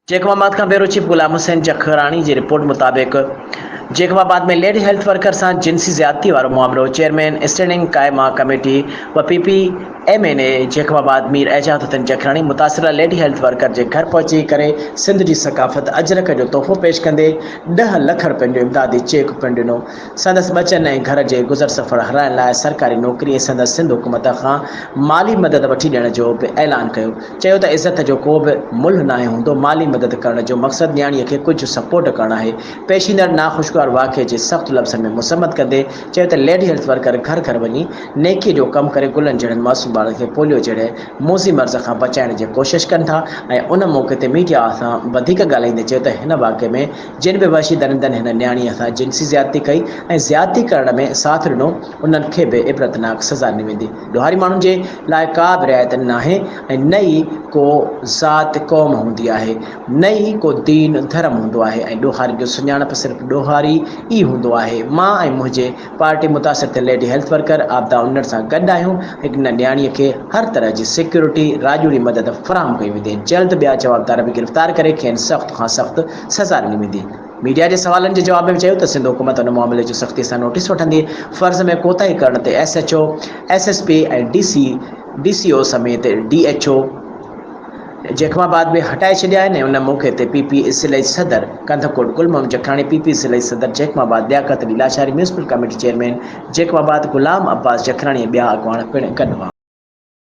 जैकबाबाद का bureau chief Ghulam Hussain Jakhrani की report मुताबिक जैकबाबाद में लेडी हेल्थ वर्कर से जिनसी ज्यादती वारो मामलो चेयरमैन स्टैंडिंग कायमा कमेटी व PPMA जैकबाबाद मीर एजाजुद्दीन जखरानी मुतासरा लेडी हेल्थ वर्कर के घर पहुंची करे सिंध की सकाफत अजरक जो तोहफ़ो पेश कंदे 10 लाख रुपये जो इमदादी चेक पिणु ॾिनो। संदस बचन ऐं घर के गुज़र सफ़र हलाइण लाइ सरकारी नौकरी संदस सिंध हुकूमत खां माली मदद वठी ॾियण जो भी ऐलान कयो। चयो त इज़त जो को भी मुल्ह नाहे हूंदो, माली मदद करण जो मकसद न्याणीअ खे कुछ सपोर्ट करणु आहे। पेशींदड़ नाखुशगवार वाक़े के सख़्त लफ़्ज़न में मुसम्मत कंदे चयो त लेडी हेल्थ वर्कर घर घर वञी नेकी जो कम करे गुलन जड़न मासूम बार के पोलियो जड़े मोज़ी मर्ज़ खां बचाइण की कोशिश कन था। उन मौके ते मीडिया सां वधीक ॻाल्हाईंदे चयो त हिन वाक़े में जिन भी वशी दरिंदनि हिन न्याणीअ सां जिनसी ज्यादती कई ऐं ज्यादती करण में साथ ॾिनो उन्हनि खे भी इबरतनाक सज़ा ॾिनी वेंदी। ॾोहारी माण्हुनि जे लाइ का भी रिआयत नाहे ऐं न ई को ज़ात क़ौम हूंदी आहे, न ई को दीन धर्म हूंदो आहे ऐं ॾोहारी जो सुञाणप सिर्फ़ ॾोहारी ई हूंदो आहे। मां ऐं मुंहिंजे पार्टी मुतासिर थियल लेडी हेल्थ वर्कर आपदा उन्हनि सां गॾु आहियूं। हिन न्याणीअ खे हर तरह की सिक्योरिटी राजूरी मदद फराहम कई वेंदी। जल्द ॿिया जवाबदार भी गिरफ़्तार करे खेनि सख़्त खां सख़्त सज़ा ॾिनी वेंदी। मीडिया के सवालन के जवाब में चयो त सिंध हुकूमत उन मामले जो सख्ती से नोटिस वठंदी। फ़र्ज़ में कोताही करण ते SHO SSP ऐं DCO समेत DHO जैकबाबाद में हटाए छॾिया आहिनि। उन मौके ते PP सिलई सदर कंधकोट गुलमम जखरानी, PP सिलई सदर Jacobabad Liaquat Lilashari, municipal committee chairman Jacobabad Ghulam Abbas Jakhrani ऐं ॿिया अॻवान पिणु गॾु हुआ।